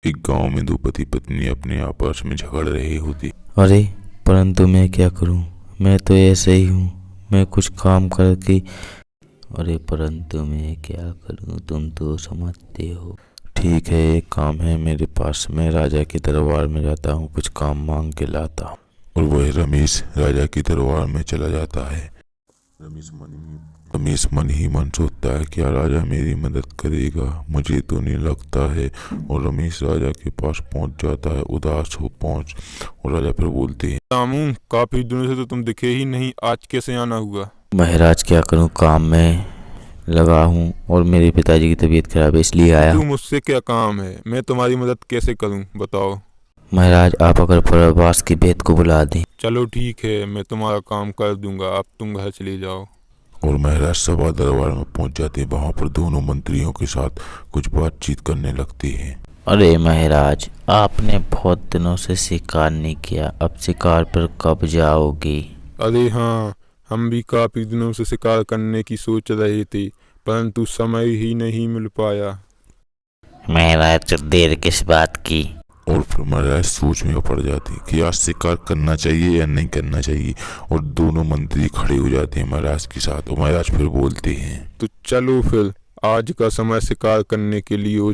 एक गांव में दो पति पत्नी अपने आपस में झगड़ रही होती। अरे परंतु मैं क्या करूं, मैं तो ऐसे ही हूँ। मैं कुछ काम करके अरे परंतु मैं क्या करूं, तुम तो समझते हो। ठीक है, एक काम है मेरे पास, मैं राजा के दरबार में जाता हूँ, कुछ काम मांग के लाता हूँ। और वह रमेश राजा की दरबार में चला जाता है। रमेश मन ही मन सोचता है क्या राजा मेरी मदद करेगा, मुझे तो नहीं लगता है। और रमेश राजा के पास पहुंच जाता है, उदास हो पहुंच। और राजा फिर बोलते हैं, रामू, काफी दिनों से तो तुम दिखे ही नहीं, आज कैसे आना हुआ? महाराज क्या करूं, काम में लगा हूँ और मेरे पिताजी की तबीयत खराब है इसलिए आया तू हूँ। मुझसे क्या काम है? मैं तुम्हारी मदद कैसे करूं बताओ। महाराज आप अगर प्रवास के भेद को बुला दें। चलो ठीक है, मैं तुम्हारा काम कर दूंगा, अब तुम घर चले जाओ। और महाराज सभा दरबार में पहुंच जाते हैं। वहां पर दोनों मंत्रियों के साथ कुछ बातचीत करने लगते हैं। अरे महाराज, आपने बहुत दिनों से शिकार नहीं किया, अब शिकार पर कब जाओगे? अरे हाँ, हम भी काफी दिनों से शिकार करने की सोच रहे थे, परंतु समय ही नहीं मिल पाया। महाराज देर किस बात की? और फिर महाराज सोच में पड़ जाते हैं कि आज शिकार करना चाहिए या नहीं करना चाहिए। और दोनों मंत्री खड़े हो जाते हैं महाराज के साथ। और महाराज फिर बोलते हैं, तो चलो फिर, आज का समय शिकार करने के लिए हो।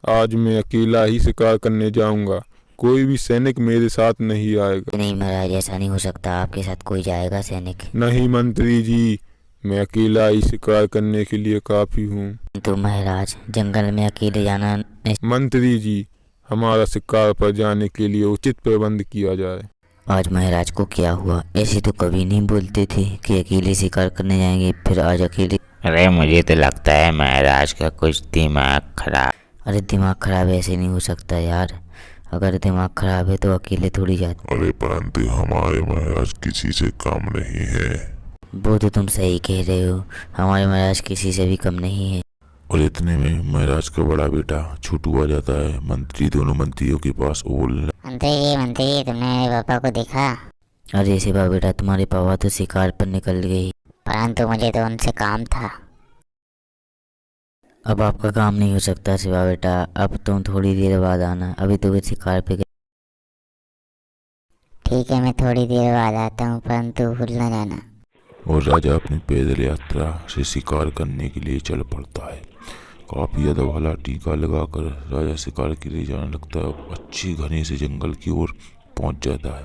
आज मैं अकेला ही शिकार करने जाऊंगा, कोई भी सैनिक मेरे साथ नहीं आएगा। नहीं महाराज, ऐसा नहीं हो सकता, आपके साथ कोई जाएगा सैनिक। नहीं मंत्री जी, मैं अकेला ही शिकार करने के लिए काफी हूँ। तो महाराज जंगल में अकेले जाना मंत्री जी, हमारा शिकार पर जाने के लिए उचित प्रबंध किया जाए। आज महाराज को क्या हुआ? ऐसे तो कभी नहीं बोलते थे कि अकेले शिकार करने जाएंगे, फिर आज अकेले। अरे मुझे तो लगता है महाराज का कुछ दिमाग खराब। अरे दिमाग खराब ऐसे नहीं हो सकता यार, अगर दिमाग खराब है तो अकेले थोड़ी जाते। अरे परंतु हमारे महाराज किसी से कम नहीं है। वो तो तुम सही कह रहे हो, हमारे महाराज किसी से भी कम नहीं है। और इतने में महाराज का बड़ा बेटा छोटू आ जाता है। मंत्री दोनों मंत्रियों के पास बोलने, मंत्री तुमने मेरे पापा को देखा? अरे शिवा बेटा, तुम्हारे पापा तो शिकार पर निकल गए, परंतु मुझे तो उनसे काम था। अब आपका काम नहीं हो सकता शिवा बेटा, अब तुम थोड़ी देर बाद आना, अभी तो वे शिकार पे गए। ठीक है, मैं थोड़ी देर बाद आता हूँ, परंतु भूल न जाना। और राजा अपनी पैदल यात्रा से शिकार करने के लिए चल पड़ता है। काफी ज्यादा भाला टीका लगाकर राजा शिकार के लिए जाने लगता है। अच्छी घने से जंगल की ओर पहुंच जाता है।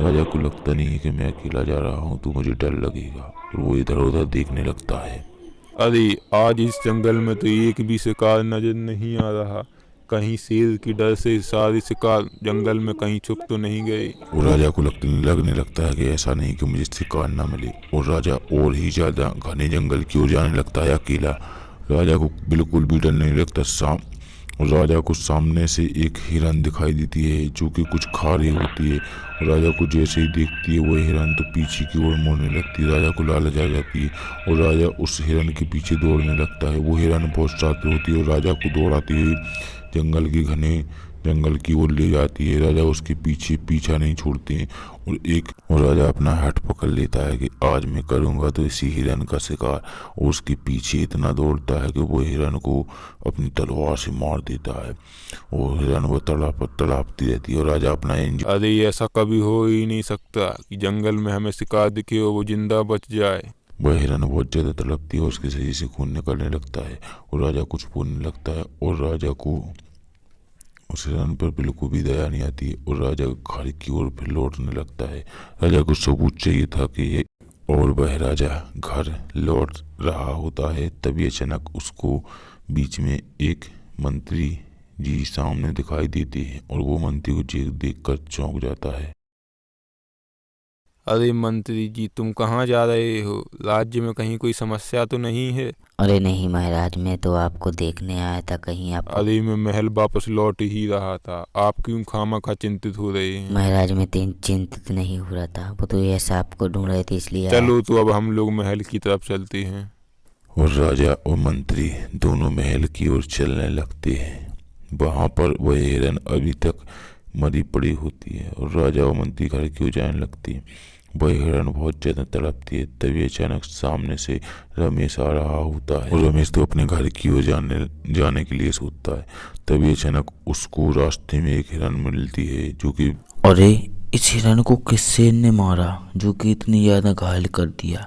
राजा को लगता नहीं है कि मैं अकेला जा रहा हूं तो मुझे डर लगेगा। और वो इधर उधर देखने लगता है। अरे आज इस जंगल में तो एक भी शिकार नजर नहीं आ रहा, कहीं शेर की डर से सारे शिकार जंगल में कहीं छुप तो नहीं गए। और राजा को लगने लगता है कि ऐसा नहीं कि मुझे शिकार ना मिले। और राजा और ही ज्यादा घने जंगल की ओर जाने लगता है अकेला। राजा को बिल्कुल भी डर नहीं लगता। और राजा को सामने से एक हिरन दिखाई देती है जो कि कुछ खा रही होती है। और राजा को जैसे ही देखती है वो हिरन तो पीछे की ओर मुड़ने लगती है। राजा को लालच आ जाती है और राजा उस हिरन के पीछे दौड़ने लगता है। वो हिरन बहुत शातिर होती है और राजा को दौड़ाती हुई जंगल के घने जंगल की ओर ले जाती है। राजा उसके पीछे पीछा नहीं छोड़ते हैं। और राजा अपना हठ पकड़ लेता है कि आज मैं करूंगा तो इसी हिरन का शिकार। और उसके पीछे इतना दौड़ता है कि वो हिरन को अपनी तलवार से मार देता है। और हिरन वो तड़पती रहती है और राजा अपना अरे ऐसा कभी हो ही नहीं सकता कि जंगल में हमें शिकार दिखे और वो जिंदा बच जाए। वह हिरन बहुत ज्यादा तड़पती है और उसके शरीर से खून निकलने लगता है। और राजा कुछ बोलने लगता है और राजा को उस हिरन पर बिल्कुल भी दया नहीं आती है। और राजा घर की ओर फिर लौटने लगता है। राजा को सबूत चाहिए था कि ये, और वह राजा घर लौट रहा होता है तभी अचानक उसको बीच में एक मंत्री जी सामने दिखाई देते हैं। और वो मंत्री को देखकर चौंक जाता है। अरे मंत्री जी, तुम कहाँ जा रहे हो? राज्य में कहीं कोई समस्या तो नहीं है? अरे नहीं महाराज, मैं तो आपको देखने आया था, कहीं आप। अरे मैं महल वापस लौट ही रहा था, आप क्यों खामखा चिंतित हो रहे हैं? महाराज मैं चिंतित नहीं हो रहा था, वो तो ऐसा आपको ढूंढ रहे थे इसलिए चलो तो अब हम लोग महल की तरफ चलते हैं। और राजा और मंत्री दोनों महल की ओर चलने लगते हैं। वहां पर वह हिरन अभी तक मरी पड़ी होती है। और राजा और मंत्री घर की ओर जाने लगते हैं। वह हिरण बहुत ज्यादा तड़पती है। तभी अचानक सामने से रमेश आ रहा होता है और रमेश तो अपने घर की ओर जाने के लिए सोचता है। तभी अचानक उसको रास्ते में एक हिरण मिलती है जो कि अरे इस हिरण को किस शेर ने मारा जो कि इतनी ज्यादा घायल कर दिया?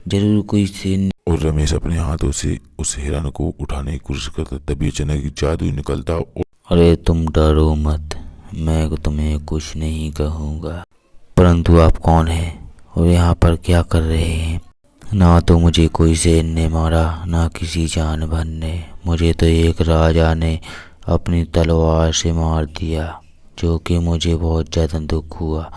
जरूर कोई शेर ने। और रमेश अपने हाथों से उस हिरण को उठाने की कोशिश करता। तभी अचानक जादू निकलता और अरे तुम डरो मत, मैं तुम्हें कुछ नहीं कहूँगा। परंतु आप कौन हैं और यहाँ पर क्या कर रहे हैं? ना तो मुझे कोई शेर ने मारा ना किसी जानवर ने, मुझे तो एक राजा ने अपनी तलवार से मार दिया, जो कि मुझे बहुत ज़्यादा दुख हुआ।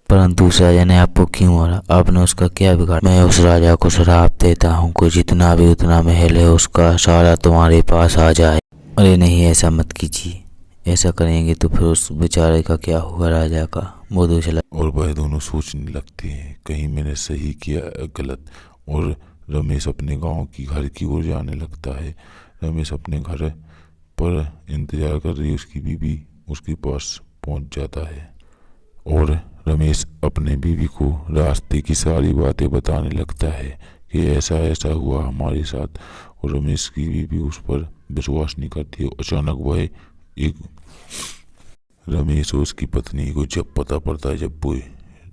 परंतु उस राजा ने आपको क्यों मारा? आपने उसका क्या बिगाड़ा? मैं उस राजा को श्राप देता हूँ कि जितना भी उतना महल है उसका सारा तुम्हारे पास आ जाए। अरे नहीं, ऐसा मत कीजिए, ऐसा करेंगे तो फिर उस बेचारे का क्या होगा, राजा का? वो तो चला। और वह दोनों सोचने लगते हैं कहीं मैंने सही किया या गलत। और रमेश अपने गांव की घर की ओर जाने लगता है। रमेश अपने घर पर इंतजार कर रही उसकी बीवी उसके पास पहुंच जाता है और रमेश अपने बीवी को रास्ते की सारी बातें बताने लगता है कि ऐसा ऐसा हुआ हमारे साथ। और रमेश की बीवी उस पर विश्वास नहीं करती है। अचानक वह एक रमेश और उसकी पत्नी को जब पता पड़ता है, जब वो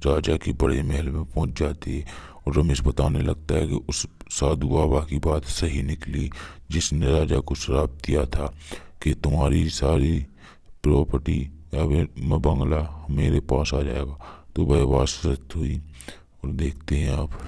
राजा के बड़े महल में पहुंच जाती है और रमेश बताने लगता है कि उस साधु बाबा की बात सही निकली जिसने राजा को श्राप दिया था कि तुम्हारी सारी प्रॉपर्टी या फिर बंगला मेरे पास आ जाएगा। तो वह बात सच हुई। और देखते हैं आप।